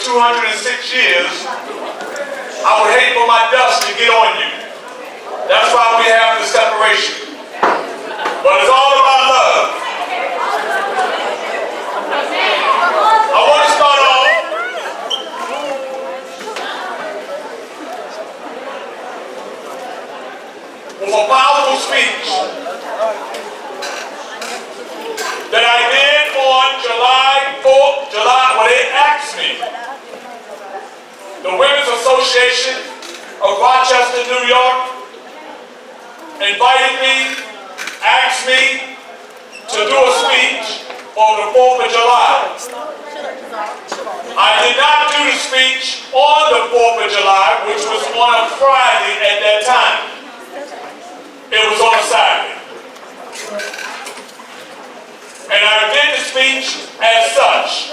206 years, I would hate for my dust to get on you. That's why we have the separation. But it's all about love. I want to start off with a powerful speech that I did on July 4th, when they asked me, the Women's Association of Rochester, New York, invited me, asked me to do a speech on the 4th of July. I did not do the speech on the 4th of July, which was on a Friday at that time. It was on a Saturday. And I did the speech as such.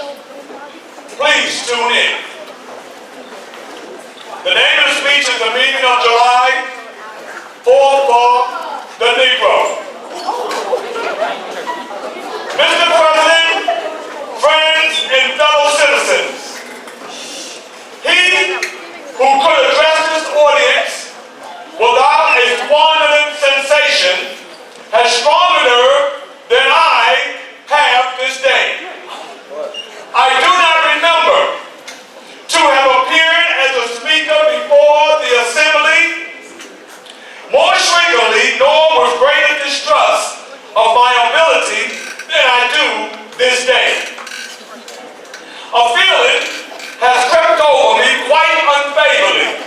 Please tune in. The name of the speech is the meaning of July 4th for the Negro. Mr. President, friends, and fellow citizens, he who could address this audience without a squandering sensation has stronger nerve than I have this day. I do not remember to have appeared as a speaker before the assembly more shrinkingly nor with greater distrust of my ability than I do this day. A feeling has crept over me quite unfavorably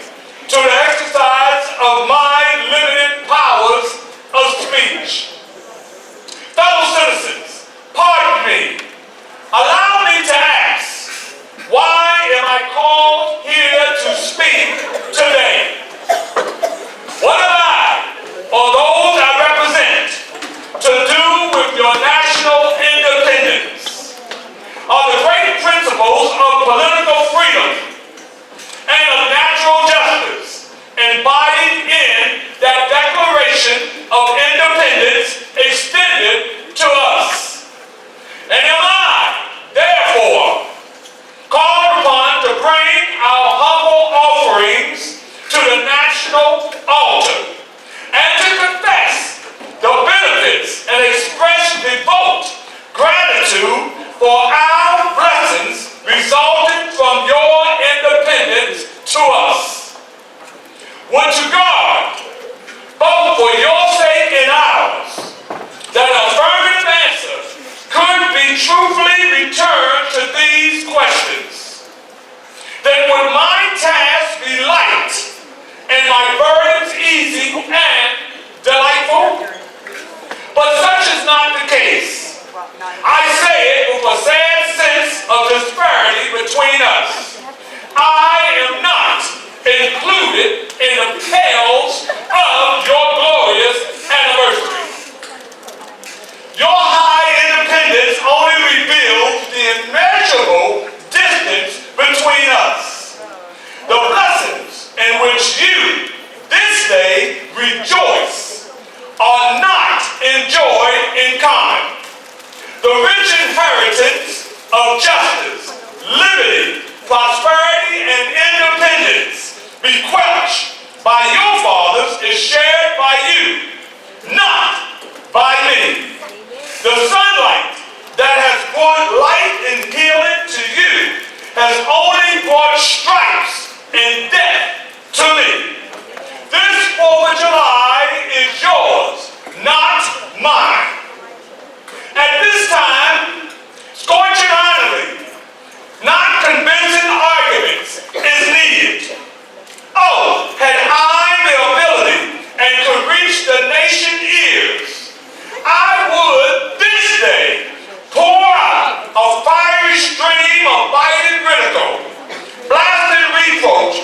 to the exercise of my limited powers of speech. Fellow citizens, pardon me. Allow me to ask, why am I called here to speak today? What am I, or those I represent, to do with your national independence? Are the great principles of political freedom and of natural justice embodied in that Declaration of Independence extended to us? And am I, therefore, called upon to bring our humble offerings to the national altar and to confess the benefits and express devout gratitude for our blessings resulting from your independence to us? Would to God, both for your sake and ours, that affirmative answer could be truthfully returned to these questions. Then would my task be light and my burdens easy and delightful? But such is not the case. I say it with a sad sense of disparity between us. I am not included in the tales of your glorious anniversary. Your high independence only reveals the immeasurable distance between us. The blessings in which you, this day, rejoice are not enjoyed in common. The rich inheritance of justice, liberty, prosperity, and independence bequeathed by your fathers is shared by you, not by me. The sunlight that has brought light and healing to you has only brought stripes and death to me. This 4th of July is yours, not mine. At this time, scorching irony, not convincing arguments is needed. Oh, had I the ability and could reach the nation's ears, I would this day pour out a fiery stream of biting ridicule, blasting reproach,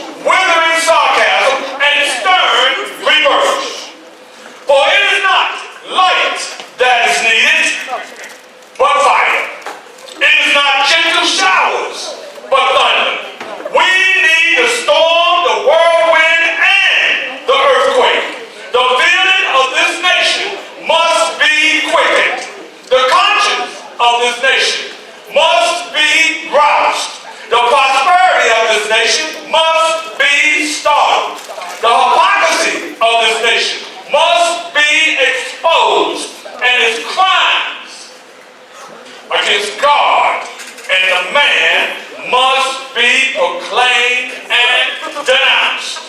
proclaimed and denounced.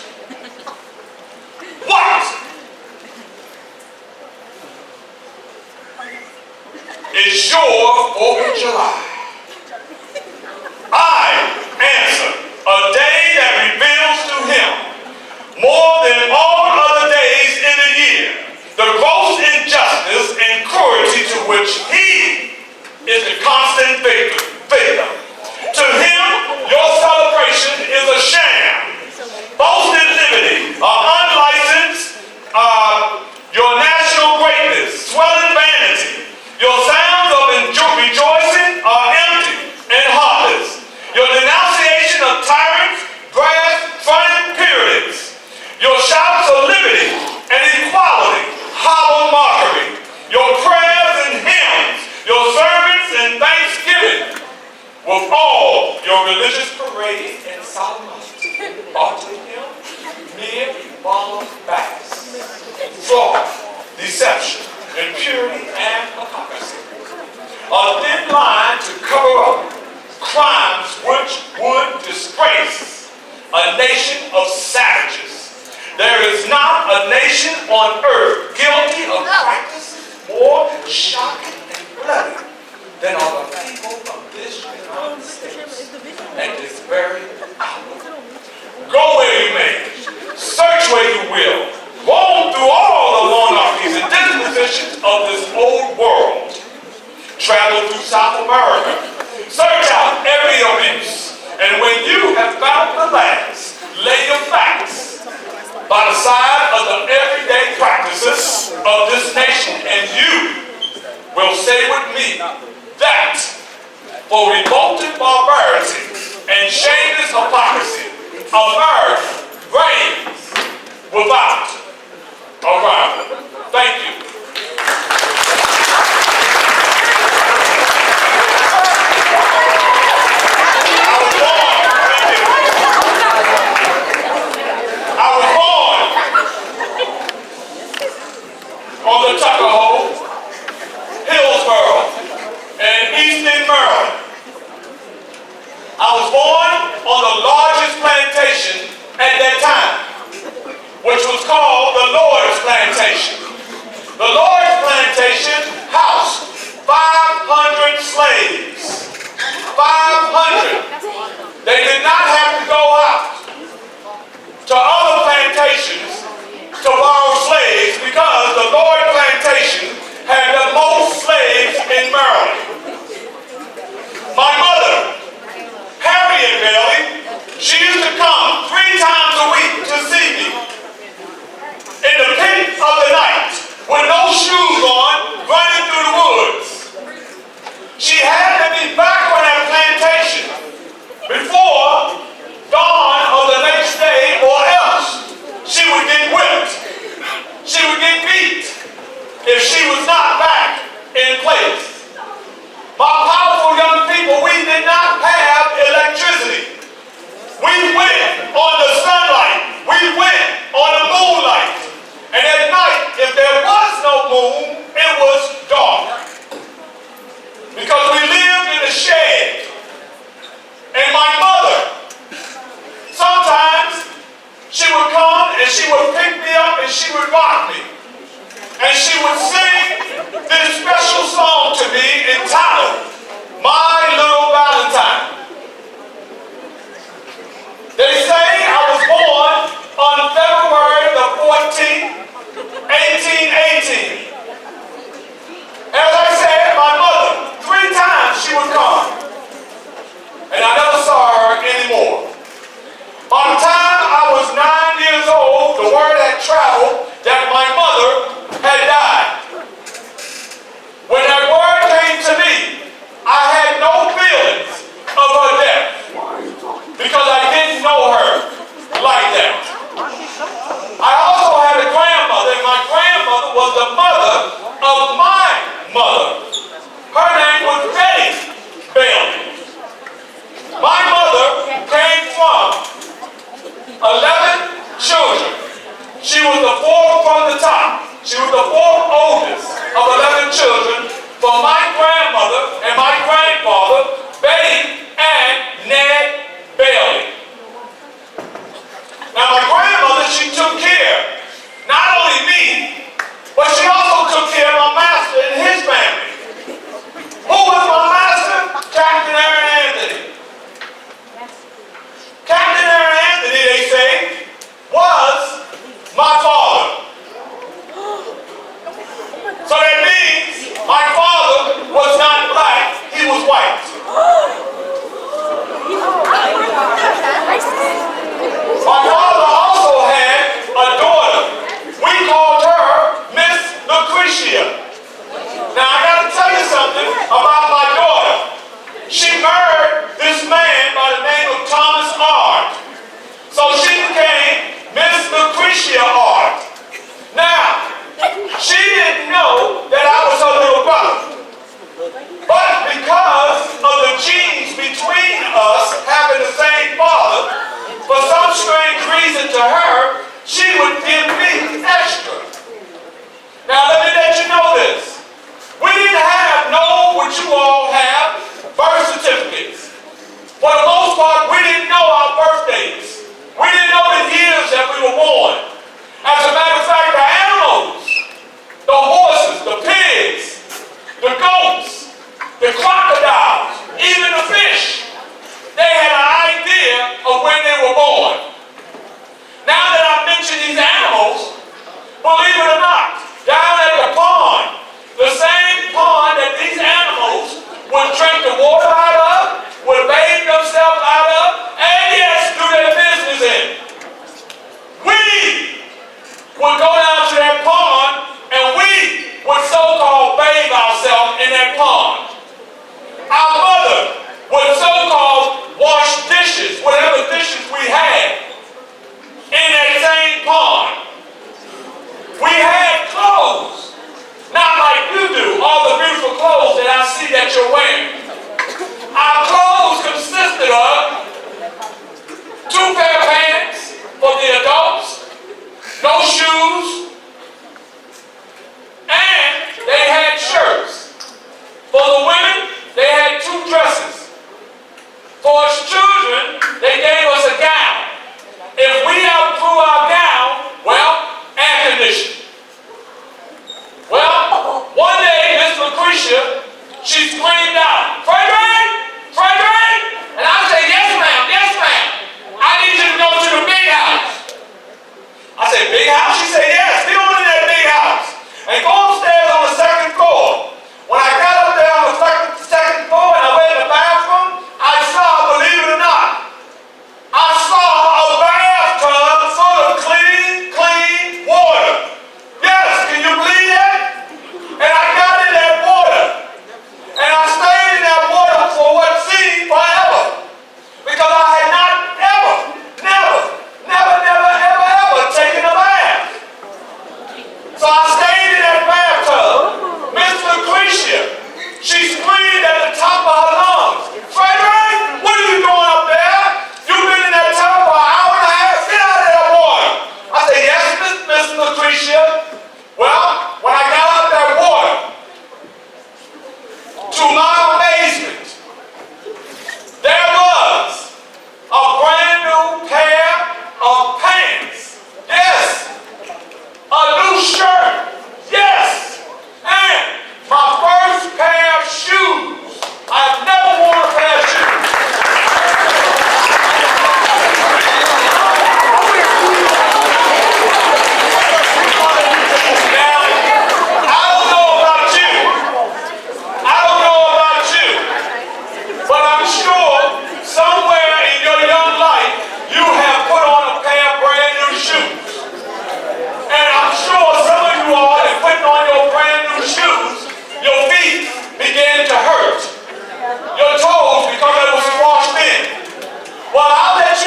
What is your 4th of July? I answer, a day that reveals to him more than all other days in the year the gross injustice and cruelty to which he is the constant victim. To him, your celebration is a sham, boasted liberty, unlicensed, your national greatness, swelling vanity. Your sounds of rejoicing are empty and heartless. Your denunciation of tyrants, brass-fronted periods. Your shouts of liberty and equality, hollow mockery. Your prayers and hymns, your sermons and thanksgiving, with all your religious parade and solemnity, are to him mere bombast, fraud, deception, impurity, and hypocrisy. A thin line to cover up crimes which would disgrace a nation of savages. There is not a nation on earth guilty of practices more shocking and bloody than are the people of this United States at this very hour. Go where you may, search where you will, roam through all the monarchies and dispositions of this old world. Travel through South America, search out every abuse, and when you have found the last, lay your facts by the side of the everyday practices of this nation, and you will say with me that for revolting barbarity and shameless hypocrisy, America reigns without a rival. Thank you. On the Tuckahoe, Hillsboro, and Eastern Maryland. I was born on the largest plantation at that time, which was called the Lord's Plantation. The Lord's Plantation housed 500 slaves. 500. They did not have to go out to other plantations to borrow slaves because the Lord Plantation had the most slaves in Maryland. My mother, Harriet Bailey, she used to come 3 times a week to see me. In the pit of the night, with no shoes on, running through the woods. She had to be back on that plantation before dawn of the next day, or else she would get whipped. She would get beat if she was not back in place. My powerful young people, we did not have electricity. We went on the sunlight. We went on the moonlight. And at night, if there was no moon, it was dark. Because we lived in a shed. And my mother, sometimes she would come and she would pick me up and she would rock me. And she would sing this special song to me entitled, My Little Valentine. They say I was born on February the 14th, 1818. As I said, my mother, 3 times she would come. And I never saw her anymore. By the time I was 9 years old, the word had traveled that my mother had died. When that word came to me, I had no feelings of her death because I didn't know her like that. I also had a grandmother, and my grandmother was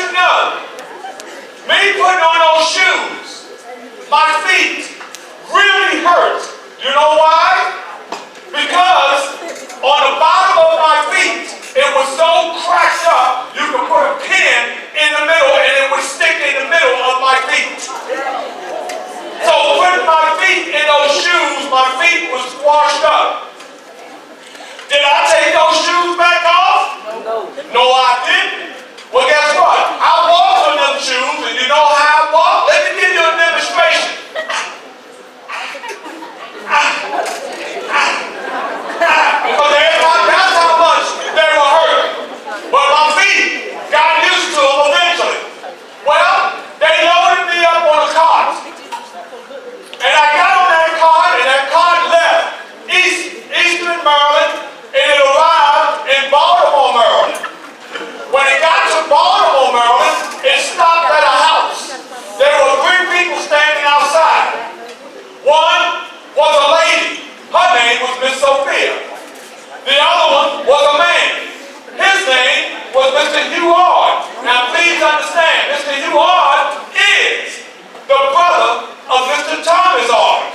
you know, me putting on those shoes, my feet really hurt. You know why? Because on the bottom of my feet, it was so cracked up, you could put a pin in the middle and it would stick in the middle of my feet. So putting my feet in those shoes, my feet was squashed up. Did I take those shoes back off? No, I didn't. Well, guess what? I walked on them shoes, and you know how I walked? Let me give you a demonstration. Because that's how much they were hurt. But my feet got used to them eventually. Well, they loaded me up on a cart. And I got on that cart, and that cart left Eastern Maryland, and it arrived in Baltimore, Maryland. When it got to Baltimore, Maryland, it stopped at a house. There were 3 people standing outside. One was a lady. Her name was Miss Sophia. The other one was a man. His name was Mr. Hugh Hard. Now please understand, Mr. Hugh Hard is the brother of Mr. Thomas Hard.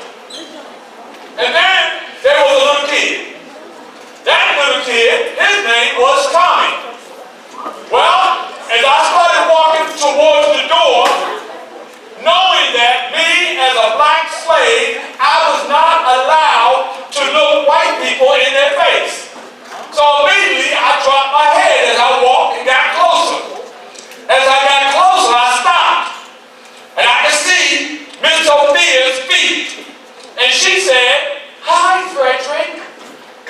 And then there was a little kid. That little kid, his name was Tommy. Well, as I started walking towards the door, knowing that me as a black slave, I was not allowed to look white people in their face. So immediately I dropped my head as I walked and got closer. As I got closer, I stopped. And I could see Miss Sophia's feet. And she said, "Hi, Frederick.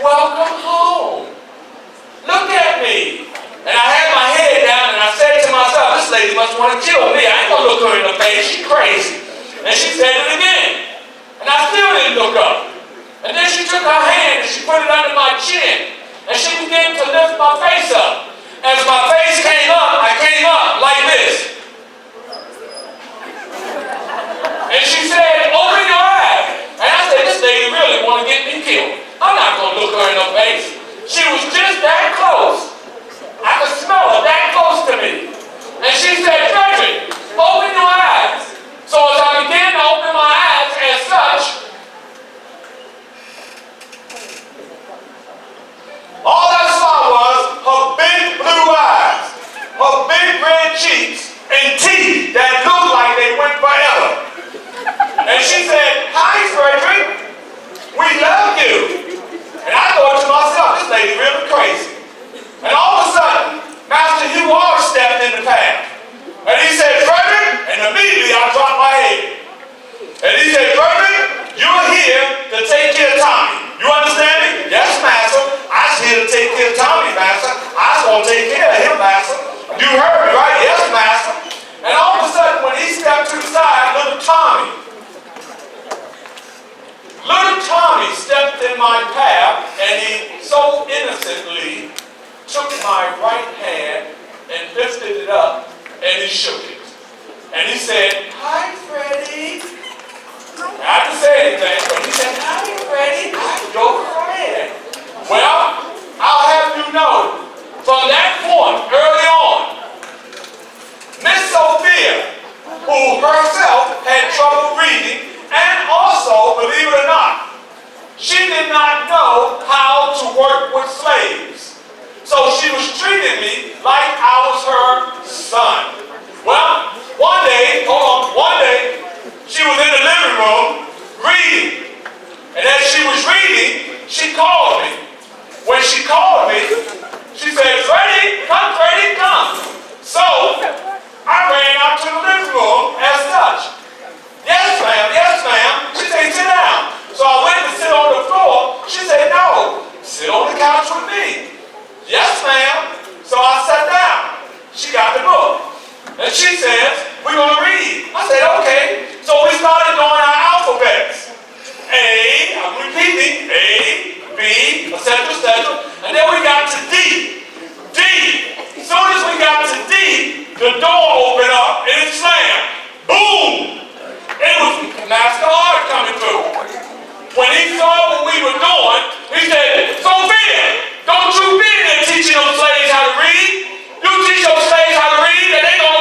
Welcome home. Look at me." And I had my head down and I said to myself, "This lady must want to kill me. I ain't gonna look her in the face. She's crazy." And she said it again. And I still didn't look up. And then she took her hand and she put it under my chin. And she began to lift my face up. As my face came up, I came up like this. And she said, "Open your eyes." And I said, "This lady really want to get me killed. I'm not going to look her in the face." She was just that close. I could smell her that close to me. And she said, "Frederick, open your eyes." So as I began to open my eyes as such, all I saw was her big blue eyes, her big red cheeks, and teeth that looked like they went forever. And she said, "Hi, Frederick. We love you." And I thought to myself, this lady really crazy. And all of a sudden, Master Hugh Hart stepped in the path. And he said, "Frederick," and immediately I dropped my head. And he said, "Frederick, you're here to take care of Tommy. You understand me?" "Yes, Master. I was here to take care of Tommy, Master. I was going to take care of him, Master." "You heard me, right?" "Yes, Master." And all of a sudden, when he stepped to the side, little Tommy stepped in my path, and he so innocently took my right hand and lifted it up, and he shook it. And he said, "Hi, Freddie." I didn't say anything, but he said, "Hi, Freddie. I'm your friend." Well, I'll have you know, from that point, early on, Miss Sophia, who herself had trouble reading, and also, believe it or not, she did not know how to work with slaves. So she was treating me like I was her son. Well, one day, she was in the living room reading. And as she was reading, she called me. When she called me, she said, Freddie, come. So I ran out to the living room as such. Yes, ma'am. She said, sit down. So I went to sit on the floor. She said, no, sit on the couch with me. Yes, ma'am. So I sat down. She got the book. And she says, we're going to read. I said, okay. So we started doing our alphabets. A, I'm repeating, A, B, etc. And then we got to D. D. As soon as we got to D, the door opened up and it slammed. Boom! It was Master Hart coming through. When he saw what we were doing, he said, Sophia, don't you be in there teaching those slaves how to read. You teach those slaves how to read and they're going to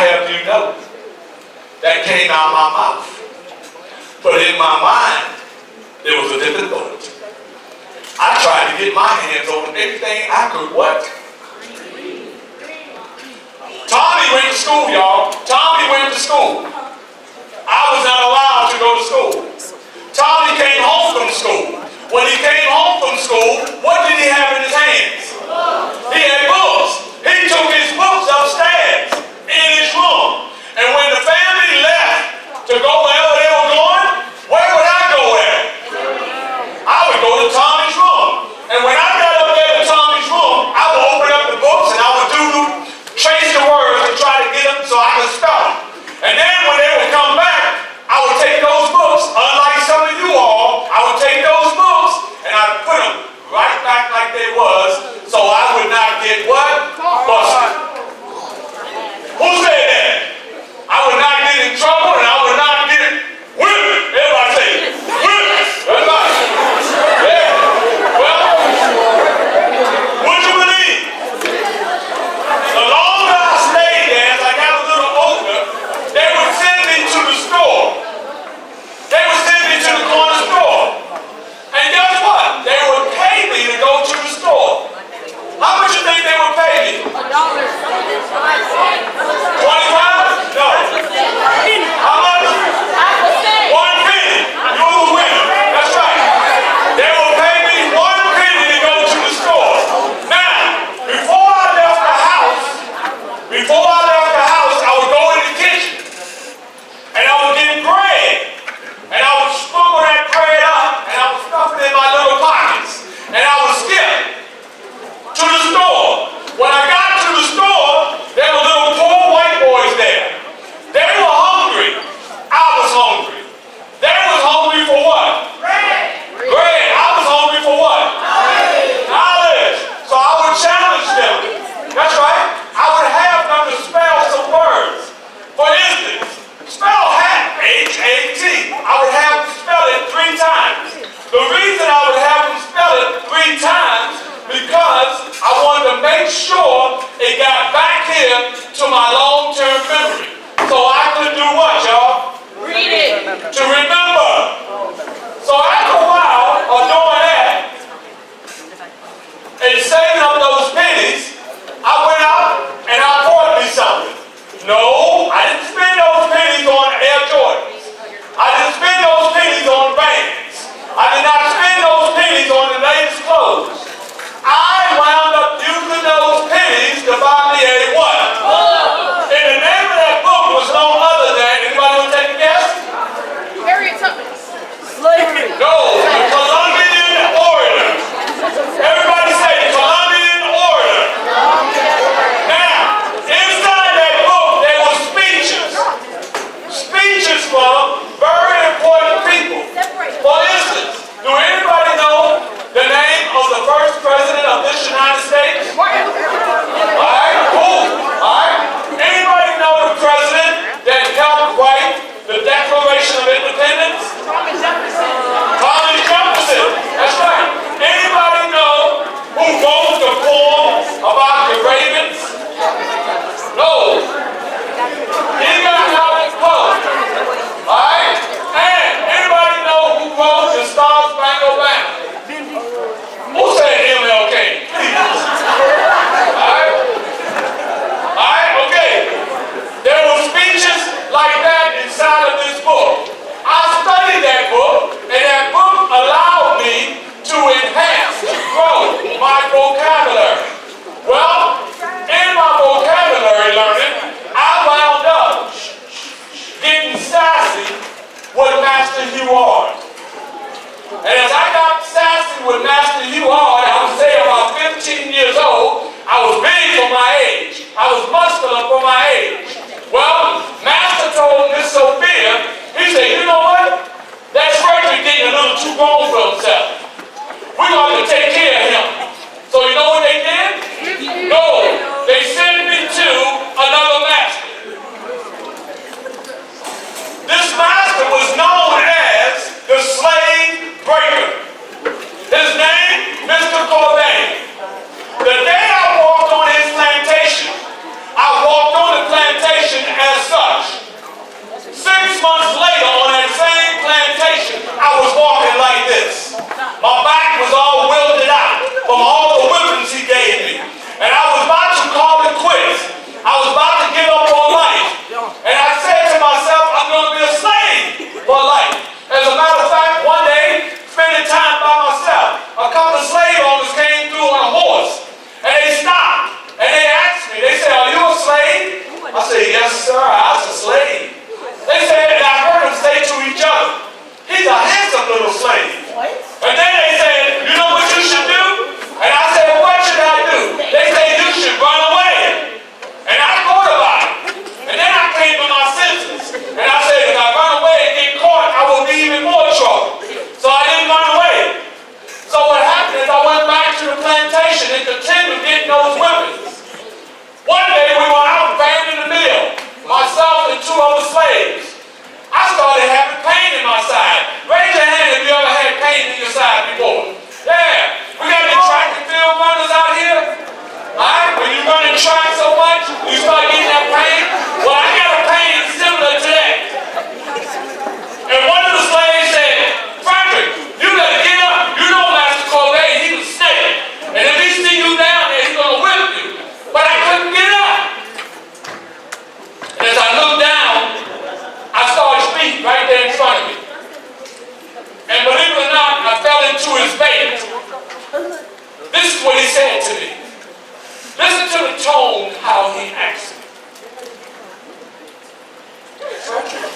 have you know that came out of my mouth. But in my mind, there was a different thought. I tried to get my hands on everything I could what? Tommy went to school, y'all. Tommy went to school. I was not allowed to go to school. Tommy came home from school. When he came home from school, what did he have in his hands? He had books. He took his books upstairs in his room. And when the family left to go wherever they were going, where would I go at? I would go to Tommy's room. And when I got up there to Tommy's room, I would open up the books and I would trace the words and try to get them so I could spell them. And then when they would come back, I would take those books, unlike some of you all, I would take those books and I'd put them right back like they was so I would not get what? Busted. Who said that? I would not get in trouble and I would not get whipped. Everybody say it. Whipped. Everybody. Yeah. Well, would you believe? The longer I stayed there, as I got a little older, they would send me to the store. They would send me to the corner store. And guess what? They would pay me to go to the store. How much you think they would pay me? $1. 25? No. How much? 1 penny. You were the winner. That's right. They would pay me 1 penny to go to the store. Now, before I left the house, I would go in the kitchen and I would get bread and I would smuggle that bread up and I would stuff it in my little pockets and I would skip to the store. When I got to the store, there were little poor white boys there. They were hungry. I was hungry. They was hungry for what? Bread. I was hungry for what? Knowledge. So I would challenge them. That's right. I would have them to spell some words. For instance, spell hat, H-A-T. I would have them spell it 3 times. The reason I would have them spell it 3 times because I wanted to make sure it got back here to my long-term memory. So I could do what, y'all? Read it. To remember. So after a while of doing that and saving up those pennies, I went out and I bought me something. No, I didn't spend those pennies on Air Jordans. I didn't spend those pennies on bands. I did not spend those pennies on the latest clothes. I wound up using those pennies to buy me a what? Book. And the name of that book was no other than, anybody want to take a guess? Harriet Tubman. Slavery. No, the Columbian Order. Everybody say the Columbian Order. Now, inside that book, there were speeches. Speeches from very important people. For instance, do anybody know the name of the first president of this United States? Alright, who? Alright. Anybody know the president that helped write the Declaration of Independence? Thomas Jefferson. Thomas Jefferson. That's right. Anybody know who wrote the poem about the ravens? No. He got out his poem. Alright? And anybody know who wrote the Star Spangled Banner? Who said MLK? Alright? Alright, okay. There were speeches like that inside of this book. I studied that book, and that book allowed me to enhance, to grow my vocabulary. Well, in my vocabulary learning, I wound up getting sassy with Master Hugh Hart. And as I got sassy with Master Hugh Hart, I would say about 15 years old, I was big for my age. I was muscular for my age. Well, Master told Miss Sophia, he said, you know what? That Frederick getting a little too grown for himself. We're going to take care of him. So you know what they did? No, they sent me to another master. This master was known as the slave breaker. His name, Mr. Corbin. The day I walked on his plantation, I walked on the plantation side. Raise your hand if you ever had pain in your side before. Yeah. We got any track and field runners out here? Alright? When you're running track so much, you start getting that pain. Well, I got a pain similar to that. And one of the slaves said, Frederick, you better get up. You know Master Corday, he was snake. And if he see you down there, he's going to whip you. But I couldn't get up. And as I looked down, I saw his feet right there in front of me. And believe it or not, I fell into his bait. This is what he said to me. Listen to the tone how he asked me. Hey, Frederick,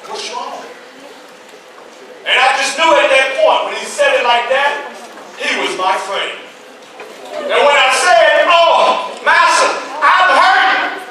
what's wrong? And I just knew at that point, when he said it like that, he was my friend. And when I said, oh, Master, I'm hurting.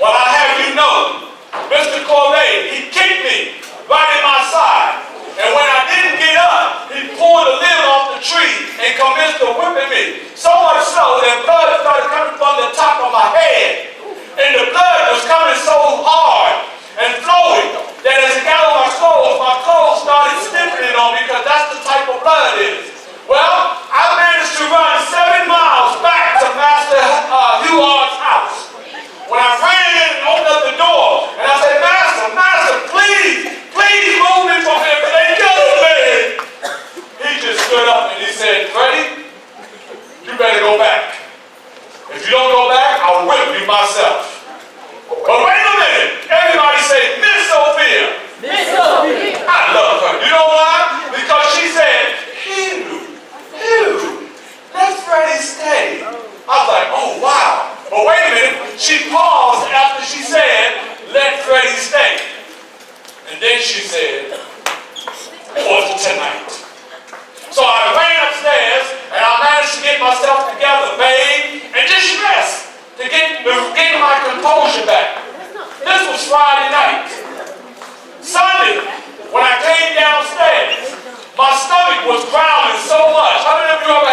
Well, I have you know, Mr. Corday, he kicked me right in my side. And when I didn't get up, he pulled a limb off the tree and commenced to whipping me. So much so that blood started coming from the top of my head. And the blood was coming so hard and flowing that as it got on my clothes started stiffening on me because that's the type of blood it is. Well, I managed to run 7 miles back to Master Huard's house. When I ran in and opened up the door, and I said, Master, please move me from here, but they killed me. He just stood up and he said, Freddie, you better go back. If you don't go back, I'll whip you myself. But wait a minute. Everybody say, Miss Sophia. Miss Sophia. I love her. You know why? Because she said, Hugh, let Freddie stay. I was like, oh, wow. But wait a minute. She paused after she said, let Freddie stay. And then she said, for tonight. So I ran upstairs and I managed to get myself together, bathe, and just rest to get my composure back. This was Friday night. Sunday, when I came downstairs, my stomach was growling so much. How many of you ever